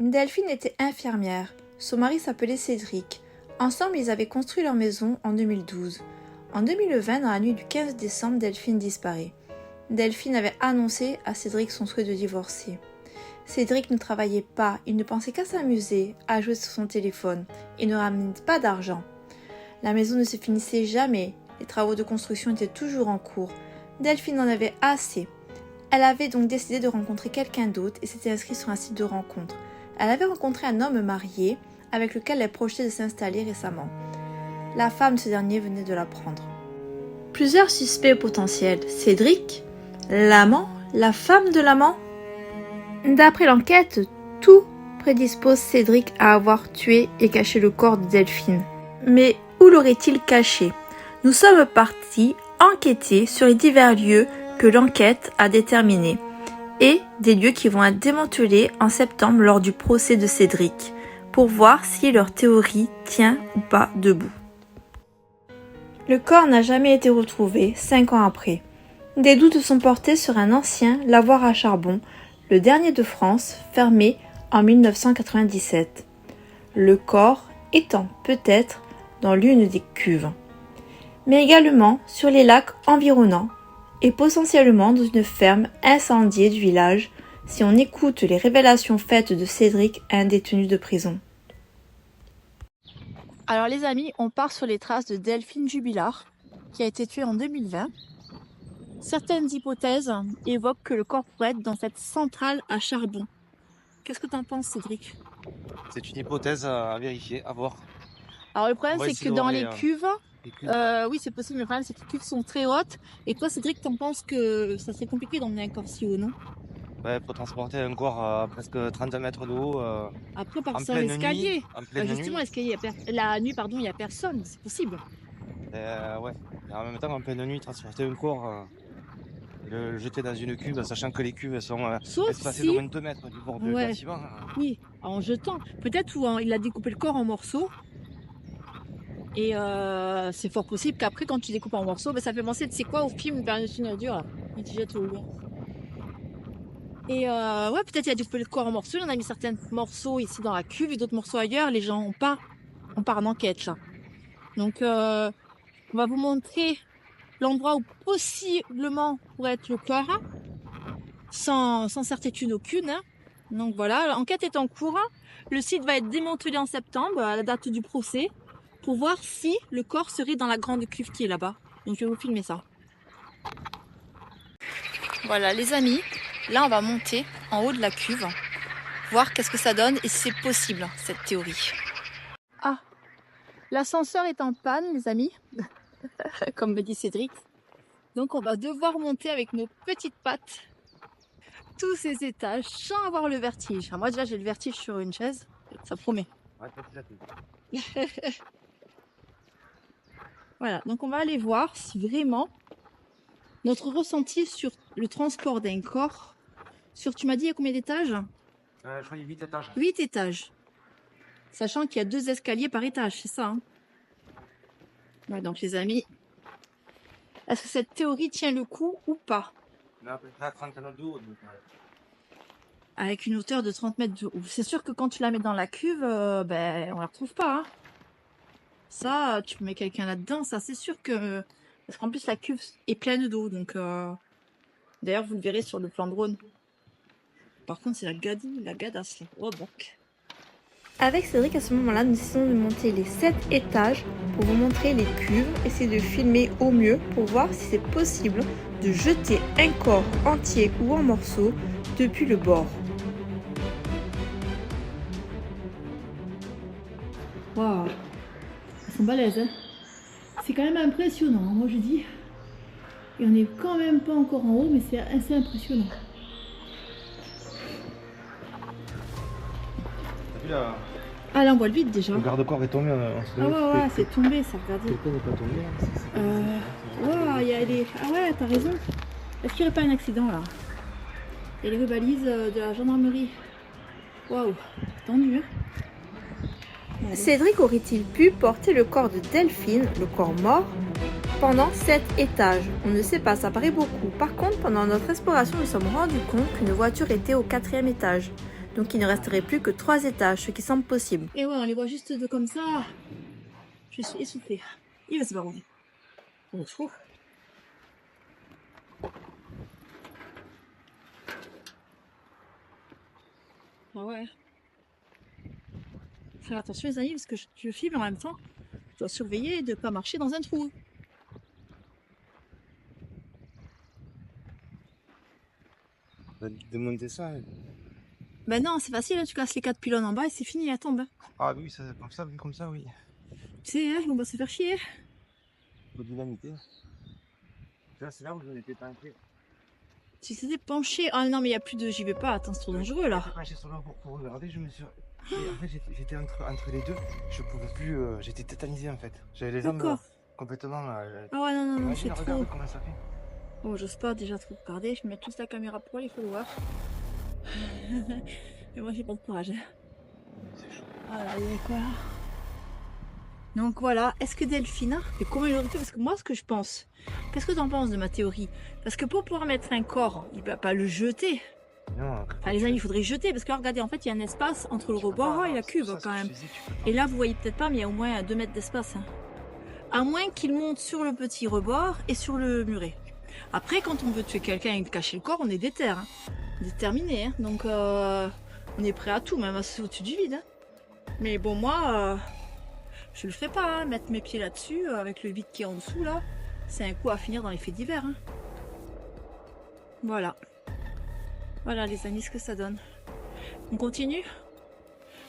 Delphine était infirmière. Son mari s'appelait Cédric. Ensemble, ils avaient construit leur maison en 2012. En 2020, dans la nuit du 15 décembre, Delphine disparaît. Delphine avait annoncé à Cédric son souhait de divorcer. Cédric ne travaillait pas, il ne pensait qu'à s'amuser, à jouer sur son téléphone. Il ne ramenait pas d'argent. La maison ne se finissait jamais, les travaux de construction étaient toujours en cours. Delphine en avait assez. Elle avait donc décidé de rencontrer quelqu'un d'autre et s'était inscrite sur un site de rencontre. Elle avait rencontré un homme marié avec lequel elle projetait de s'installer récemment. La femme de ce dernier venait de l'apprendre. Plusieurs suspects potentiels. Cédric, l'amant, la femme de l'amant. D'après l'enquête, tout prédispose Cédric à avoir tué et caché le corps de Delphine. Mais où l'aurait-il caché? Nous sommes partis enquêter sur les divers lieux que l'enquête a déterminés et des lieux qui vont être démantelés en septembre lors du procès de Cédric pour voir si leur théorie tient ou pas debout. Le corps n'a jamais été retrouvé 5 ans après. Des doutes sont portés sur un ancien lavoir à charbon, le dernier de France, fermé en 1997. Le corps étant peut-être dans l'une des cuves, mais également sur les lacs environnants et potentiellement dans une ferme incendiée du village si on écoute les révélations faites de Cédric à un détenu de prison. Alors les amis, on part sur les traces de Delphine Jubilard qui a été tuée en 2020. Certaines hypothèses évoquent que le corps pourrait être dans cette centrale à charbon. Qu'est-ce que tu en penses, Cédric? C'est une hypothèse à vérifier, à voir. Alors le problème c'est que dans les cuves, cuves. oui c'est possible, mais le problème c'est que les cuves sont très hautes. Et toi Cédric, t'en penses que ça serait compliqué d'emmener un corps si haut, non? Ouais, pour transporter un corps à presque 32 mètres de haut. Après par en ça pleine l'escalier. nuit, en pleine Justement nuit. l'escalier, la nuit pardon, il n'y a personne, c'est possible. Ouais. Et en même temps, en pleine nuit, transporter un corps, le jeter dans une cuve, sachant que les cuves sont espacées d'au moins 2 mètres du bord du bâtiment. Oui, en jetant. Peut-être où il a découpé le corps en morceaux. Et c'est fort possible qu'après, quand tu découpes en morceaux, ça fait penser, tu sais quoi, au film Bernard Dur, quand tu jettes au loin. Et ouais, peut-être il a découpé le corps en morceaux, il en a mis certains morceaux ici dans la cuve et d'autres morceaux ailleurs. Les gens, on part en enquête là. Donc, on va vous montrer l'endroit où possiblement pourrait être le corps, sans certitude aucune. Hein. Donc voilà, l'enquête est en cours. Le site va être démantelé en septembre, à la date du procès, pour voir si le corps serait dans la grande cuve qui est là-bas. Donc je vais vous filmer ça. Voilà les amis, là on va monter en haut de la cuve, voir qu'est-ce que ça donne et si c'est possible cette théorie. Ah, l'ascenseur est en panne les amis, comme me dit Cédric. Donc on va devoir monter avec nos petites pattes tous ces étages sans avoir le vertige. Moi déjà j'ai le vertige sur une chaise, ça promet. Ouais, voilà, donc on va aller voir si vraiment notre ressenti sur le transport d'un corps, tu m'as dit il y a combien d'étages? Je crois qu'il y a 8 étages. 8 étages. Sachant qu'il y a 2 escaliers par étage, c'est ça hein. Ouais, donc les amis, est-ce que cette théorie tient le coup ou pas? On est à peu près à 30 mètres de haut. Avec une hauteur de 30 mètres de haut. C'est sûr que quand tu la mets dans la cuve, on la retrouve pas. Hein. Ça, tu mets quelqu'un là-dedans, ça c'est sûr que... Parce qu'en plus la cuve est pleine d'eau, donc... D'ailleurs, vous le verrez sur le plan drone. Par contre, c'est la gadasse là. Oh, donc. Avec Cédric, à ce moment-là, nous décidons de monter les 7 étages pour vous montrer les cuves, essayer de filmer au mieux pour voir si c'est possible de jeter un corps entier ou en morceaux depuis le bord. Waouh, elles sont balèzes, hein. C'est quand même impressionnant, moi je dis. Et on n'est quand même pas encore en haut, mais c'est assez impressionnant. T'as vu là? Ah là on voit le vide déjà. Le garde-corps est tombé. Ah ouais, c'est tombé ça, regardez. Le corps n'est pas tombé. Ouais, il y a des... Ah ouais, t'as raison. Est-ce qu'il n'y aurait pas un accident là? Il y a les balises de la gendarmerie. Waouh, tendu hein. Cédric aurait-il pu porter le corps de Delphine, le corps mort, pendant 7 étages? On ne sait pas, ça paraît beaucoup. Par contre, pendant notre exploration, nous nous sommes rendus compte qu'une voiture était au 4e étage. Donc il ne resterait plus que 3 étages, ce qui semble possible. Et ouais, on les voit juste de comme ça. Je suis essoufflée. Il va se barouder. On se fout. Ah ouais. Faire attention les amis, parce que je filme en même temps. Je dois surveiller de ne pas marcher dans un trou. On va démonter ça. Ben non, c'est facile, hein, tu casses les 4 pylônes en bas et c'est fini, elle tombe. Hein. Ah oui, ça, comme ça, oui. Tu sais, hein, on va se faire chier. Faut dynamiter. Là, c'est là où j'en étais penché. Si c'était penché, ah non mais il n'y a plus de... J'y vais pas, attends, c'est trop dangereux là. Penché sur le bord pour regarder, je me suis... Et en fait, j'étais entre les deux, je pouvais plus... j'étais tétanisé en fait. J'avais les jambes complètement... Ah ouais, non, c'est trop... Regarde comment ça fait. Oh, j'ose pas déjà trop regarder, je vais mettre tous la caméra pour les followers. Mais moi j'ai pas de courage. C'est chaud. Ah là, il y a quoi là? Donc voilà, est-ce que Delphine, et comment il aurait fait? Parce que moi ce que je pense, qu'est-ce que tu en penses de ma théorie? Parce que pour pouvoir mettre un corps, il va pas le jeter. Non, enfin les amis, il faudrait jeter, parce que là, regardez, en fait il y a un espace entre le rebord et la cuve quand même. Et là vous voyez peut-être pas, mais il y a au moins 2 mètres d'espace. Hein. À moins qu'il monte sur le petit rebord et sur le muret. Après, quand on veut tuer quelqu'un et cacher le corps, on est déter, hein. Déterminé. Hein. Donc, on est prêt à tout, même à se au-dessus du vide. Hein. Mais bon, moi, je le ferai pas. Hein. Mettre mes pieds là-dessus, avec le vide qui est en dessous, là, c'est un coup à finir dans les faits divers. Hein. Voilà. Voilà, les amis, ce que ça donne. On continue?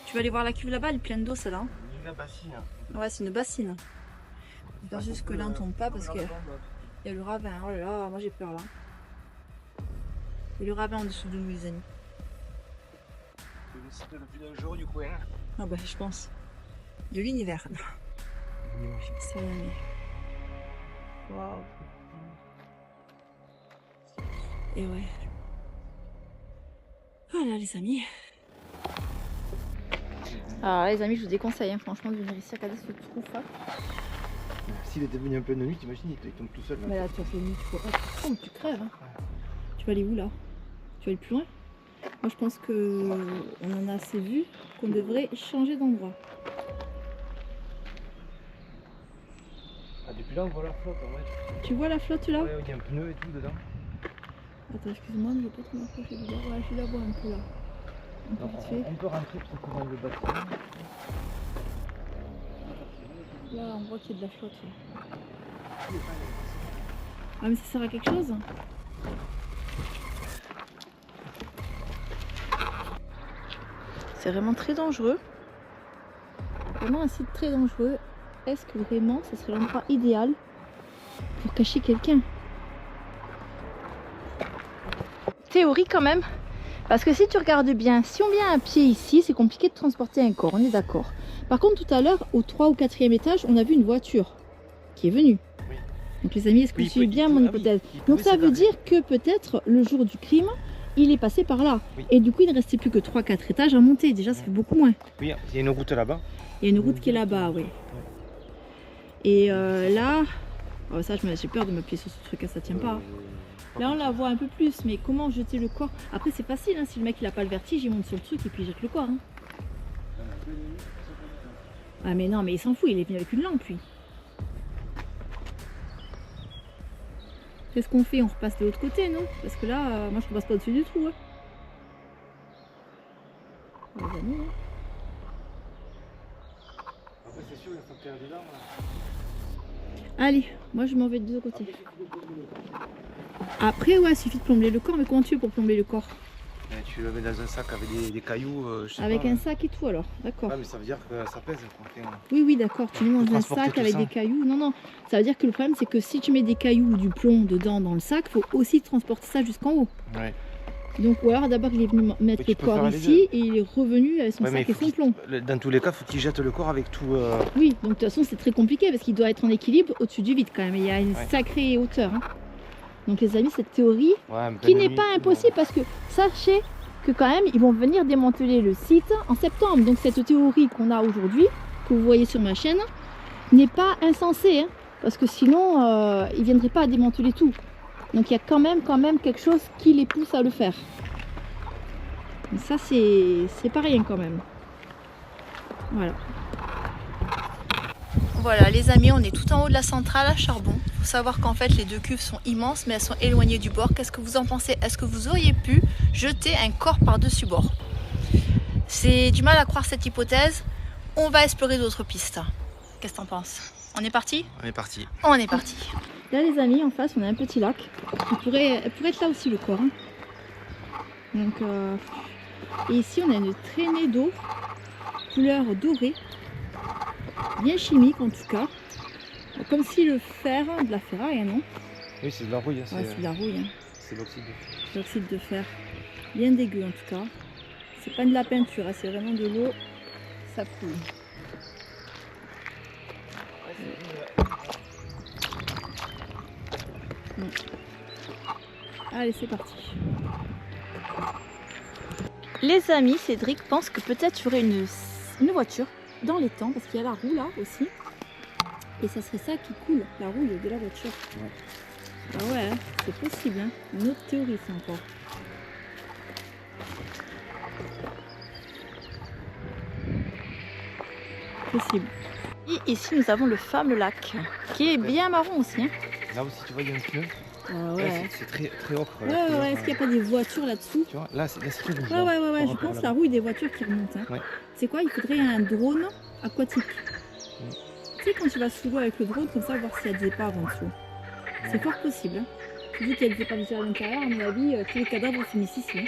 Tu vas aller voir la cuve là-bas, elle est pleine d'eau, celle-là. Hein. Une bassine. Ouais, c'est une bassine. J'espère juste que là, on tombe pas, parce que... Il y a le ravin, oh là là, moi j'ai peur là. Il y a le ravin en dessous de nous les amis. C'est le site le plus dangereux du coin. Ah bah je pense. De l'univers. C'est l'année. Waouh. Et ouais. Voilà les amis. Alors les amis, je vous déconseille hein, franchement de venir ici regarder ce trou là. S'il était venu un peu de nuit, t'imagines, il tombe tout seul. Là. Mais là, tu as fait nuit, tu vois. Tu tombes, tu crèves. Hein. Tu vas aller où là? Tu vas aller plus loin? Moi, je pense que on en a assez vu qu'on devrait changer d'endroit. Ah, depuis là, on voit la flotte en vrai. Tu vois la flotte là? Ouais, il y a un pneu et tout dedans. Attends, excuse-moi, mais je vais pas trop m'approcher du bord. Ouais, je vais la voir un peu là. On peut rentrer pour qu'on aille le bâtiment. Là, on voit qu'il y a de la flotte. Là. Ah, mais ça sert à quelque chose? C'est vraiment très dangereux. Vraiment un site très dangereux. Est-ce que vraiment ce serait l'endroit idéal pour cacher quelqu'un? Théorie quand même. Parce que si tu regardes bien, si on vient à pied ici, c'est compliqué de transporter un corps, on est d'accord. Par contre, tout à l'heure, au 3 ou 4e étage, on a vu une voiture qui est venue. Oui. Donc les amis, est-ce que vous suivez bien mon hypothèse? Donc ça veut dire que peut-être le jour du crime, il est passé par là. Oui. Et du coup, il ne restait plus que 3-4 étages à monter. Déjà, ça fait beaucoup moins. Oui, il y a une route là-bas. Il y a une route qui est là-bas, oui. Et là, oh, ça, j'ai peur de m'appuyer sur ce truc, ça tient pas. Là, on la voit un peu plus, mais comment jeter le corps? Après, c'est facile, hein, si le mec il a pas le vertige, il monte sur le truc et puis il jette le corps. Hein. Ah, mais non, mais il s'en fout, il est venu avec une lampe, lui. Qu'est-ce qu'on fait? On repasse de l'autre côté, non? Parce que là, moi je repasse pas au-dessus du trou. Hein. Les amis, hein. Après, c'est sûr, il faut faire des larmes. Allez, moi je m'en vais de deux côtés. Après, ouais, il suffit de plomber le corps, mais comment tu fais pour plomber le corps? Tu le mets dans un sac avec des cailloux. Avec un sac et tout alors, d'accord. Ouais, mais ça veut dire que ça pèse. Oui, oui, d'accord. Tu mets dans un sac avec des cailloux. Non, non. Ça veut dire que le problème, c'est que si tu mets des cailloux ou du plomb dedans dans le sac, il faut aussi transporter ça jusqu'en haut. Ouais. Donc, ou alors d'abord, il est venu mettre le corps ici et il est revenu avec son sac et son plomb. Dans tous les cas, il faut qu'il jette le corps avec tout. Oui, donc de toute façon, c'est très compliqué parce qu'il doit être en équilibre au-dessus du vide quand même. Il y a une sacrée hauteur. Hein. Donc, les amis, cette théorie qui n'est pas impossible parce que sachez que quand même ils vont venir démanteler le site en septembre. Donc cette théorie qu'on a aujourd'hui, que vous voyez sur ma chaîne, n'est pas insensée, hein, parce que sinon ils ne viendraient pas à démanteler tout. Donc il y a quand même quelque chose qui les pousse à le faire. Donc ça c'est pas rien quand même. Voilà. Voilà les amis, on est tout en haut de la centrale à charbon. Il faut savoir qu'en fait les deux cuves sont immenses mais elles sont éloignées du bord. Qu'est-ce que vous en pensez? Est-ce que vous auriez pu jeter un corps par-dessus bord? C'est du mal à croire cette hypothèse. On va explorer d'autres pistes. Qu'est-ce que t'en penses? On est parti? On est parti. On est parti. Là les amis, en face on a un petit lac. Il pourrait être là aussi le corps. Hein. Donc, et ici on a une traînée d'eau, couleur dorée, bien chimique en tout cas. Comme si le fer, de la ferraille, non? Oui, c'est de la rouille. Ouais, c'est de la rouille. Hein. C'est l'oxyde de fer. L'oxyde de fer. Bien dégueu en tout cas. C'est pas de la peinture, hein, c'est vraiment de l'eau. Ça coule. Bon. Allez, c'est parti. Les amis, Cédric pense que peut-être il y aurait une voiture dans les temps, parce qu'il y a la roue là aussi. Et ça serait ça qui coule, la rouille de la voiture. Ouais. Ah ouais, hein, c'est possible. Hein. Une autre théorie, ça encore. Possible. Et ici, nous avons le fameux lac, qui est bien marron aussi. Hein. Là aussi, tu vois, il y a un pneu. Ah ouais. C'est très ocre. Ouais, est-ce qu'il n'y a pas des voitures là-dessous? Tu vois, là, c'est tout rouge. Ouais, je pense la rouille des voitures qui remontent. Hein. Ouais. C'est quoi? Il faudrait un drone aquatique. Tu sais, quand tu vas sous l'eau avec le drone, comme ça, voir s'il y a des épaves en dessous. C'est fort possible. Hein. Tu dis qu'il y a des épaves déjà à l'intérieur, à mon avis, tous les cadavres finissent ici. Hein.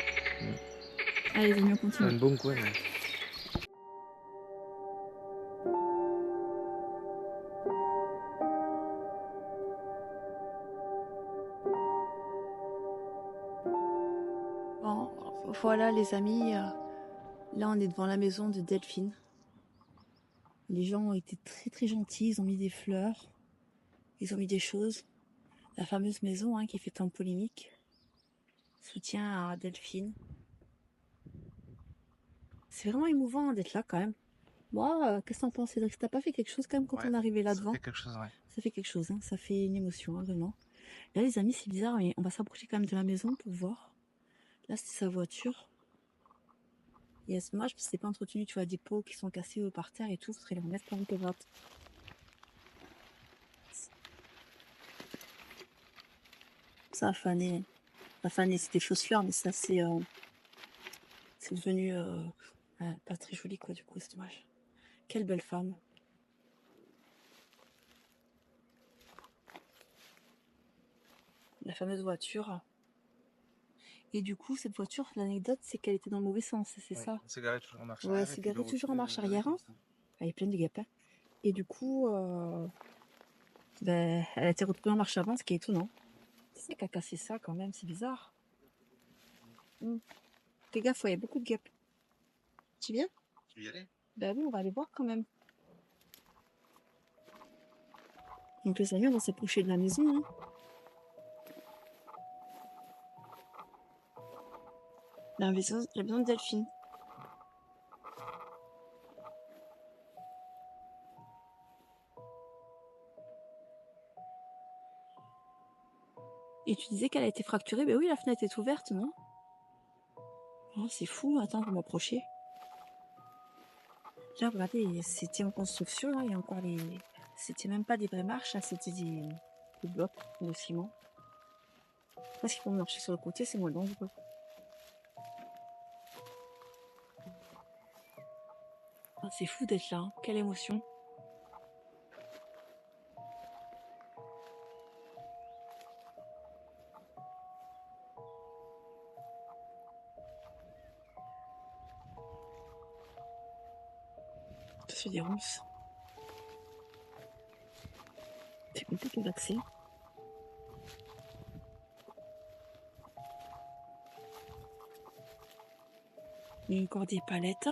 Allez, les amis, on continue. Un bon coin. Ouais. Bon, voilà les amis, là on est devant la maison de Delphine. Les gens ont été très gentils, ils ont mis des fleurs, ils ont mis des choses. La fameuse maison hein, qui fait tant de polémique. Soutien à Delphine. C'est vraiment émouvant d'être là quand même. Moi, qu'est-ce que t'en penses Cédric? T'as pas fait quelque chose quand même quand on est arrivé là devant? Ça fait quelque chose, ouais. Ça fait quelque chose, hein, ça fait une émotion, hein, vraiment. Là les amis, c'est bizarre, mais on va s'approcher quand même de la maison pour voir. Là c'est sa voiture. Et c'est dommage parce que c'est pas entretenu, tu vois, des pots qui sont cassés par terre et tout, faudrait les remettre par une gratte. Ça a fané. Ça a fané, c'est des fausses fleurs, mais ça c'est devenu pas très joli quoi, du coup, c'est dommage. Quelle belle femme. La fameuse voiture. Et du coup, cette voiture, l'anecdote, c'est qu'elle était dans le mauvais sens, c'est ça? Elle s'est garée toujours en marche arrière. Ouais, elle s'est garée toujours en marche arrière. Hein. Elle est pleine de gapins. Et du coup, elle a été retrouvée en marche avant, ce qui est étonnant. C'est qui a cassé ça quand même, c'est bizarre. Fais gaffe, il y a beaucoup de guêpes. Tu viens? Tu veux y aller? Ben oui, on va aller voir quand même. Donc les amis, on va s'approcher de la maison. Hein. La maison de Delphine. Et tu disais qu'elle a été fracturée? Ben oui, la fenêtre est ouverte, non? Oh, c'est fou, attends, pour m'approcher. Là, regardez, c'était en construction, là, il y a encore les... C'était même pas des vraies marches, hein, c'était des blocs de ciment. Parce qu'il faut marcher sur le côté, c'est moins dangereux. Oh, c'est fou d'être là, hein. Quelle émotion. C'est des ronces. C'est compliqué d'accès. Il y a encore des palettes.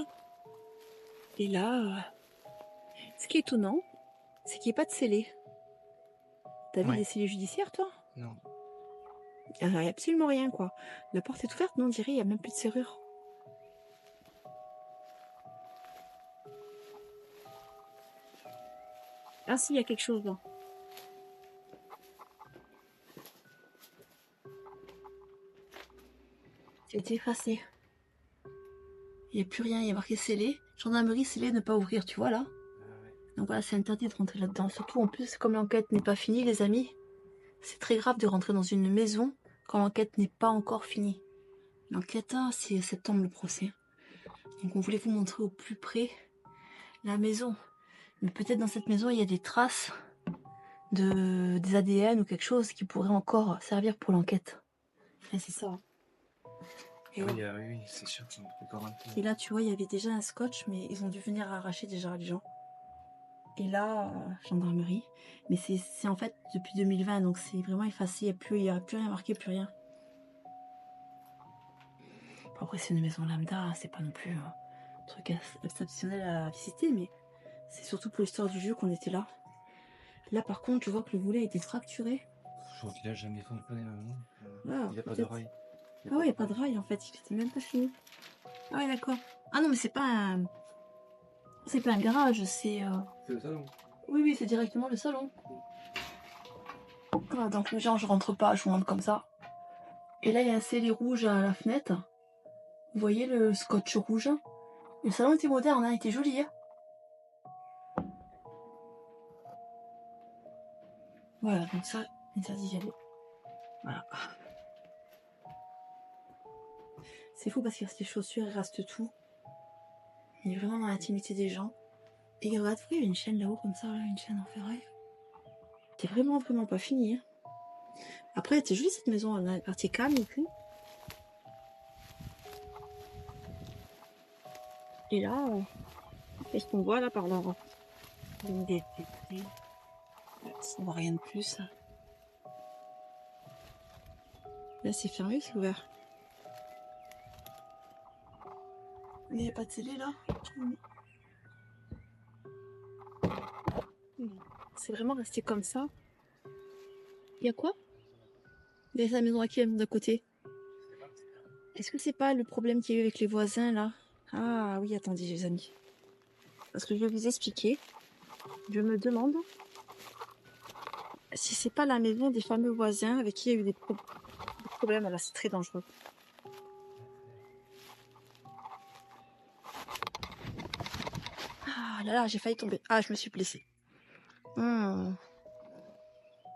Et là, ce qui est étonnant, c'est qu'il n'y a pas de scellé. T'as vu des scellés judiciaires, toi? Non. Il n'y a absolument rien, quoi. La porte est ouverte, mais on dirait qu'il n'y a même plus de serrure. Ah si, il y a quelque chose là. C'est effacé. Il n'y a plus rien, il y a marqué scellé. Gendarmerie scellé, ne pas ouvrir, tu vois là. Donc voilà, c'est interdit de rentrer là-dedans. Surtout en plus, comme l'enquête n'est pas finie, les amis, c'est très grave de rentrer dans une maison quand l'enquête n'est pas encore finie. L'enquête, c'est septembre le procès. Donc on voulait vous montrer au plus près la maison. Mais peut-être dans cette maison, il y a des traces des ADN ou quelque chose qui pourrait encore servir pour l'enquête. Et c'est ça. Et, oui, oui, c'est sûr. Et là, tu vois, il y avait déjà un scotch, mais ils ont dû venir arracher déjà les gens. Et là, gendarmerie. Mais c'est en fait depuis 2020, donc c'est vraiment effacé. Il n'y a plus rien marqué, plus rien. Après, c'est une maison lambda, c'est pas non plus un truc exceptionnel à visiter, mais c'est surtout pour l'histoire du jeu qu'on était là. Là, par contre, tu vois que le volet a été fracturé. Je crois qu'il a jamais fonctionné maintenant. Ah, il n'y a pas de rail. Ah ouais, il n'y a pas de rail en fait, il était même pas fini. Ah ouais, d'accord. Ah non, mais c'est pas un... C'est pas un garage, c'est... C'est le salon. Oui, oui, c'est directement le salon. Voilà, donc les gens, je rentre pas, je rentre comme ça. Et là, il y a un scellé rouge à la fenêtre. Vous voyez le scotch rouge. Et le salon était moderne, il était joli. Hein. Voilà, donc ça, interdit d'y aller. Voilà. C'est fou parce qu'il reste les chaussures, il reste tout. Il est vraiment dans l'intimité des gens. Et regarde, il y a une chaîne là-haut comme ça, là, une chaîne en ferraille. C'est vraiment pas fini. Hein. Après, c'est joli cette maison, on a une partie calme et puis. Et là, qu'est-ce qu'on voit là par là? On voit rien de plus. Là, c'est fermé, c'est ouvert. Il n'y a pas de télé là. C'est vraiment resté comme ça. Il y a quoi? Il y a sa maison à qui, la maison d'à côté? Est-ce que c'est pas le problème qu'il y a eu avec les voisins là? Ah oui, attendez les amis. Parce que je vais vous expliquer. Je me demande si c'est pas la maison des fameux voisins avec qui il y a eu des problèmes. Là, c'est très dangereux. Ah là là, j'ai failli tomber. Ah, je me suis blessée. Il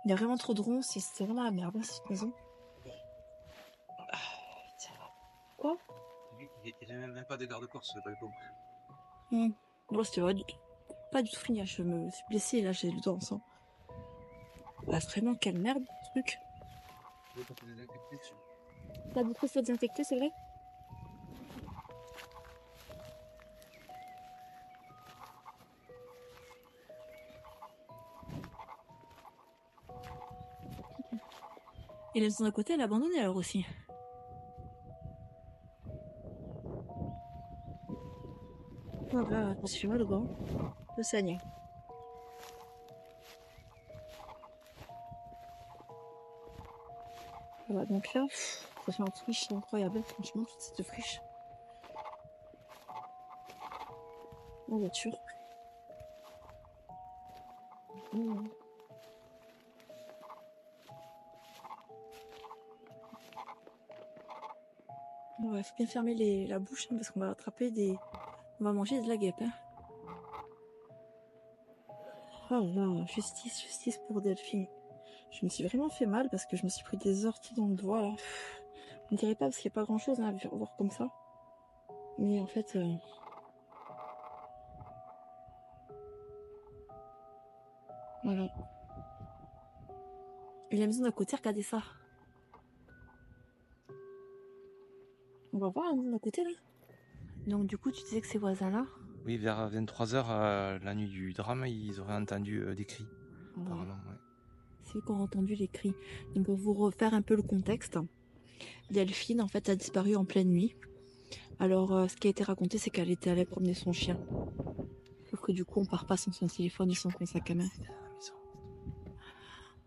y a vraiment trop de ronces, c'est vraiment la merde cette maison. Quoi? Il n'y a même pas de garde-corps sur le balcon. Bon, c'était pas du tout fini. Je me suis blessée là, j'ai le doigt en sang. Bah, vraiment, quelle merde ce truc. T'as beaucoup de désinfecté, c'est vrai? Et la maison d'à côté, elle est abandonnée alors aussi. Oh là, je me suis fait mal au gant. Je saigne. Voilà, donc là, ça fait un friche incroyable, franchement, toute cette friche. En voiture. Ouais, faut bien fermer la bouche hein, parce qu'on va attraper on va manger de la guêpe. Hein. Oh là, justice pour Delphine. Je me suis vraiment fait mal parce que je me suis pris des orties dans le doigt là. On dirait pas parce qu'il n'y a pas grand chose hein, à voir comme ça. Mais en fait. Voilà. Et la maison d'à côté, regardez ça. On va voir la maison d'à côté là. Donc du coup, tu disais que ces voisins-là. Oui, vers 23h, la nuit du drame, ils auraient entendu des cris. Ouais. Apparemment, ouais. C'est eux qui ont entendu les cris. Donc pour vous refaire un peu le contexte, Delphine en fait a disparu en pleine nuit. Alors ce qui a été raconté, c'est qu'elle était allée promener son chien. Sauf que du coup, on part pas sans son téléphone et sans son sac à main.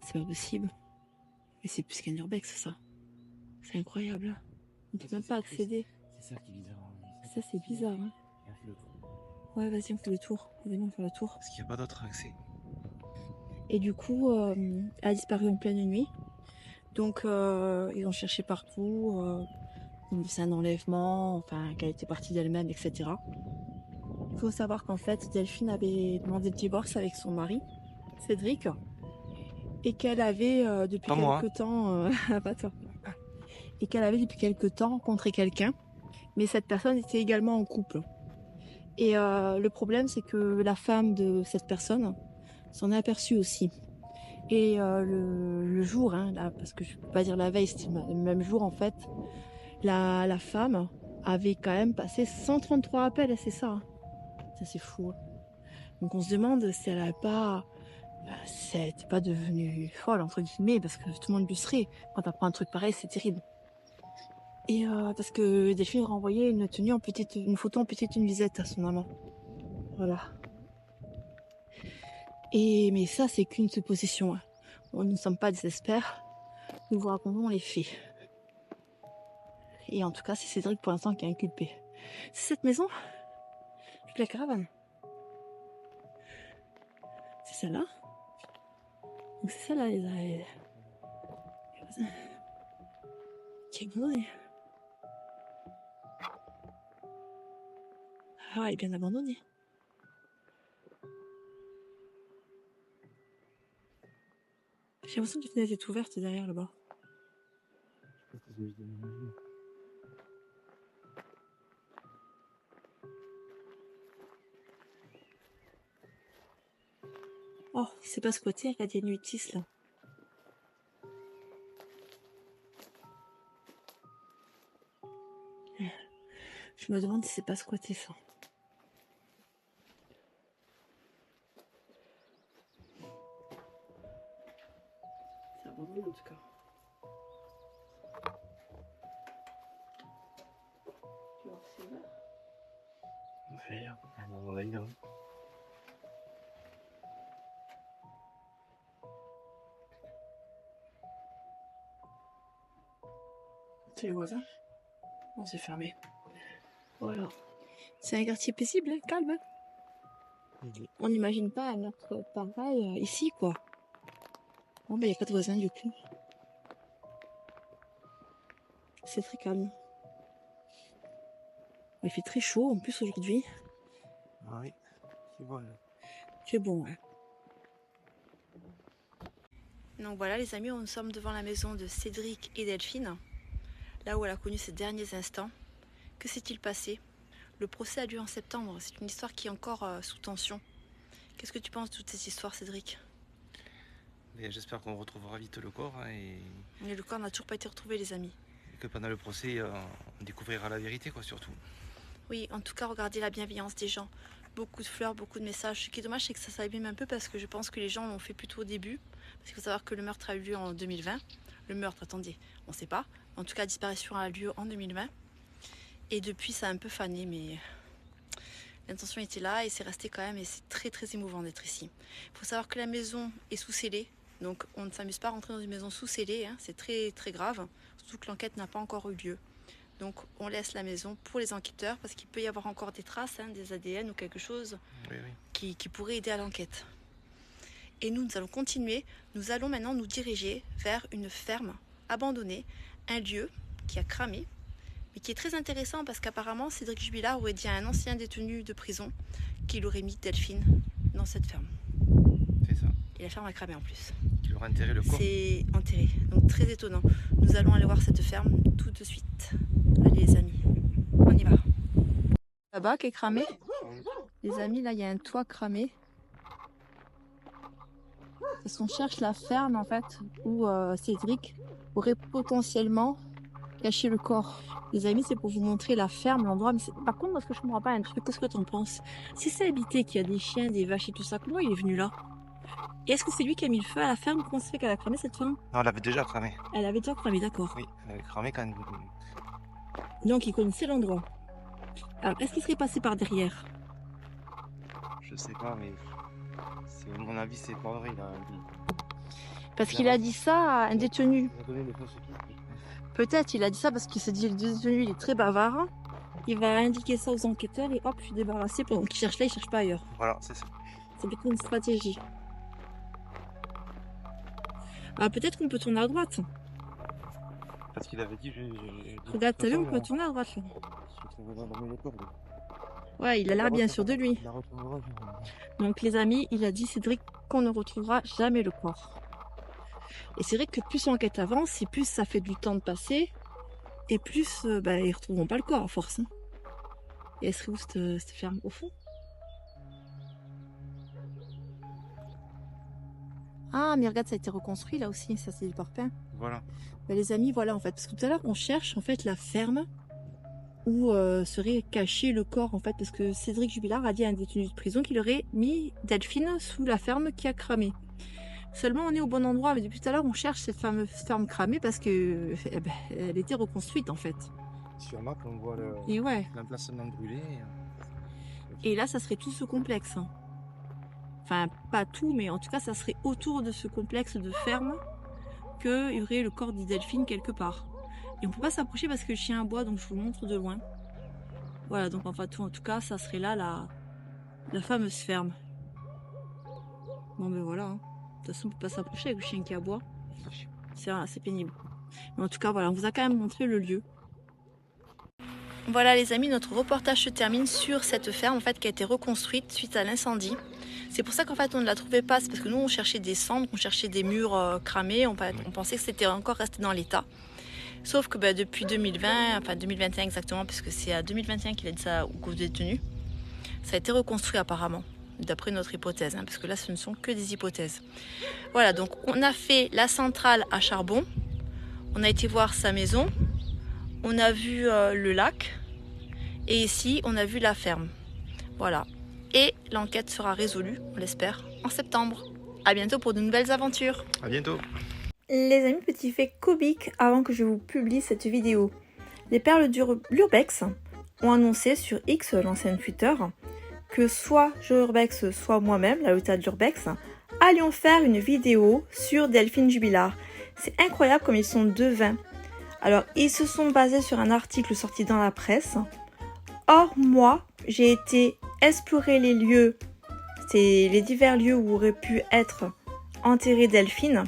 C'est pas possible. Mais c'est plus qu'un urbex, ça. C'est incroyable. On peut même pas accéder. C'est ça qui est bizarre. Ça, c'est bizarre. Hein. Ouais, vas-y, on fait le tour. Venons, on fait le tour. Parce qu'il n'y a pas d'autre accès. Et du coup, elle a disparu en pleine nuit. Donc, ils ont cherché partout. c'est un enlèvement, enfin qu'elle était partie d'elle-même, etc. Il faut savoir qu'en fait, Delphine avait demandé le divorce avec son mari, Cédric, et qu'elle avait depuis quelque temps, pas toi, et qu'elle avait depuis quelque temps rencontré quelqu'un, mais cette personne était également en couple. Et le problème, c'est que la femme de cette personne s'en est aperçue aussi. Et le jour, hein, là, parce que je peux pas dire la veille, c'était le même jour en fait, la femme avait quand même passé 133 appels, et c'est ça. Hein. Ça c'est fou. Hein. Donc on se demande si elle n'était pas devenue folle, entre guillemets, parce que tout le monde lui serait. Quand t'apprends un truc pareil, c'est terrible. Et parce que Delphine renvoyait une photo en petite nuisette à son amant. Voilà. Mais ça, c'est qu'une supposition. Hein. Nous ne sommes pas des experts. Nous vous racontons les faits. Et en tout cas, c'est Cédric pour l'instant qui est inculpé. C'est cette maison? Toute la caravane. C'est celle-là? Donc c'est celle-là, les voisins. Qui est abandonnée. Ah ouais, elle est bien abandonnée. J'ai l'impression que la fenêtre est ouverte derrière là-bas. Oh, c'est pas squatté, regarde, il y a une Utis là. Je me demande si c'est pas squatté ça. C'est abandonné en tout cas. Tu vois que c'est vert. Vert, on va dire. C'est les voisins. On s'est fermé. Voilà. C'est un quartier paisible, hein, calme. Hein. On n'imagine pas un autre pareil ici, quoi. Bon, ben, il n'y a pas de voisins, du coup. C'est très calme. Il fait très chaud, en plus, aujourd'hui. Ah oui, c'est bon. C'est bon, hein. Donc voilà, les amis, nous sommes devant la maison de Cédric et Delphine. Là où elle a connu ses derniers instants. Que s'est-il passé? Le procès a lieu en septembre. C'est une histoire qui est encore sous tension. Qu'est-ce que tu penses de toute cette histoire, Cédric? J'espère qu'on retrouvera vite le corps. Hein, Mais le corps n'a toujours pas été retrouvé, les amis. Et que pendant le procès, on découvrira la vérité, quoi, surtout. Oui, en tout cas, regardez la bienveillance des gens. Beaucoup de fleurs, beaucoup de messages. Ce qui est dommage, c'est que ça s'abîme un peu parce que je pense que les gens l'ont fait plutôt au début. Parce qu'il faut savoir que le meurtre a eu lieu en 2020. Le meurtre, attendez, on ne sait pas. En tout cas, la disparition a eu lieu en 2020. Et depuis, ça a un peu fané, mais l'intention était là et c'est resté quand même. Et c'est très très émouvant d'être ici. Il faut savoir que la maison est sous scellé. Donc on ne s'amuse pas à rentrer dans une maison sous scellée. Hein, c'est très très grave. Surtout que l'enquête n'a pas encore eu lieu. Donc on laisse la maison pour les enquêteurs parce qu'il peut y avoir encore des traces, hein, des ADN ou quelque chose qui pourrait aider à l'enquête. Et nous allons continuer. Nous allons maintenant nous diriger vers une ferme abandonnée, un lieu qui a cramé, mais qui est très intéressant parce qu'apparemment Cédric Jubilard aurait dit à un ancien détenu de prison qu'il aurait mis Delphine dans cette ferme. C'est ça. Et la ferme a cramé en plus. Qu'il aurait enterré le corps. C'est enterré, donc très étonnant. Nous allons aller voir cette ferme tout de suite. Allez les amis, on y va. Là-bas qui est cramé. Les amis, là il y a un toit cramé. Parce qu'on cherche la ferme en fait où Cédric aurait potentiellement caché le corps. Les amis, c'est pour vous montrer la ferme, l'endroit. Mais par contre, parce que je ne comprends pas un truc, qu'est-ce que tu en penses? Si c'est habité, qu'il y a des chiens, des vaches et tout ça, comment il est venu là? Et est-ce que c'est lui qui a mis le feu à la ferme? Comment ça fait qu'elle a cramé cette ferme? Non, elle avait déjà cramé. Elle avait déjà cramé, d'accord. Oui, elle avait cramé quand... Donc il connaissait l'endroit. Alors, est-ce qu'il serait passé par derrière? Je sais pas, mais... À mon avis, c'est pas vrai, là. Parce qu'il a dit ça à un détenu. Il a donné des fausses pistes. Peut-être, il a dit ça parce qu'il s'est dit, le détenu, il est très bavard. Il va indiquer ça aux enquêteurs et hop, je suis débarrassé pendant qu'il cherche là, il cherche pas ailleurs. Voilà, c'est ça. C'est peut-être une stratégie. Ah, peut-être qu'on peut tourner à droite. Parce qu'il avait dit... Regarde, t'as vu, on peut tourner à droite là. Ouais, il a l'air bien sûr de lui. Donc les amis, il a dit Cédric qu'on ne retrouvera jamais le corps. Et c'est vrai que plus l'enquête avance, et plus ça fait du temps de passer, et plus ils ne retrouveront pas le corps à force. Hein. Et elle serait où cette ferme au fond? Ah mais regarde, ça a été reconstruit là aussi, ça c'est du parpaing. Voilà. Les amis, voilà en fait, parce que tout à l'heure on cherche en fait la ferme où serait caché le corps en fait, parce que Cédric Jubilard a dit à un détenu de prison qu'il aurait mis Delphine sous la ferme qui a cramé. Seulement on est au bon endroit, mais depuis tout à l'heure on cherche cette fameuse ferme cramée parce que elle était reconstruite en fait. Sur map on voit l'emplacement brûlé. Et là ça serait tout ce complexe. Enfin pas tout, mais en tout cas ça serait autour de ce complexe de ferme qu'il y aurait le corps de Delphine quelque part. Et on peut pas s'approcher parce que le chien aboie, donc je vous le montre de loin. Voilà, donc enfin tout en tout cas ça serait là la fameuse ferme. Bon ben voilà, hein. De toute façon on peut pas s'approcher avec le chien qui aboie. C'est assez pénible. Mais en tout cas voilà, on vous a quand même montré le lieu. Voilà les amis, notre reportage se termine sur cette ferme en fait qui a été reconstruite suite à l'incendie. C'est pour ça qu'en fait on ne la trouvait pas, c'est parce que nous on cherchait des cendres, on cherchait des murs cramés, on pensait que c'était encore resté dans l'état. Sauf que depuis 2020, enfin 2021 exactement, puisque c'est à 2021 qu'il a dit ça aux détenus, ça a été reconstruit apparemment, d'après notre hypothèse, hein, parce que là ce ne sont que des hypothèses. Voilà, donc on a fait la centrale à charbon, on a été voir sa maison, on a vu le lac, et ici on a vu la ferme. Voilà, et l'enquête sera résolue, on l'espère, en septembre. À bientôt pour de nouvelles aventures. À bientôt. Les amis, petit fait comique avant que je vous publie cette vidéo. Les perles d'Urbex ont annoncé sur X, l'ancienne Twitter, que soit Urbex, soit moi-même, la Lota de l'Urbex, allions faire une vidéo sur Delphine Jubilard. C'est incroyable comme ils sont devins. Alors, ils se sont basés sur un article sorti dans la presse. Or, moi, j'ai été explorer les lieux, c'est les divers lieux où aurait pu être enterrée Delphine,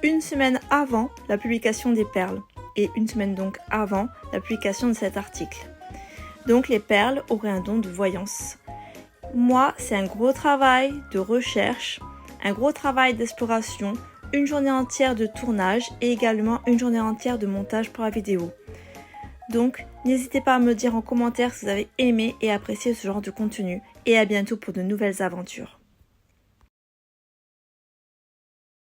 une semaine avant la publication des perles et une semaine donc avant la publication de cet article. Donc les perles auraient un don de voyance. Moi, c'est un gros travail de recherche, un gros travail d'exploration, une journée entière de tournage et également une journée entière de montage pour la vidéo. Donc n'hésitez pas à me dire en commentaire si vous avez aimé et apprécié ce genre de contenu et à bientôt pour de nouvelles aventures.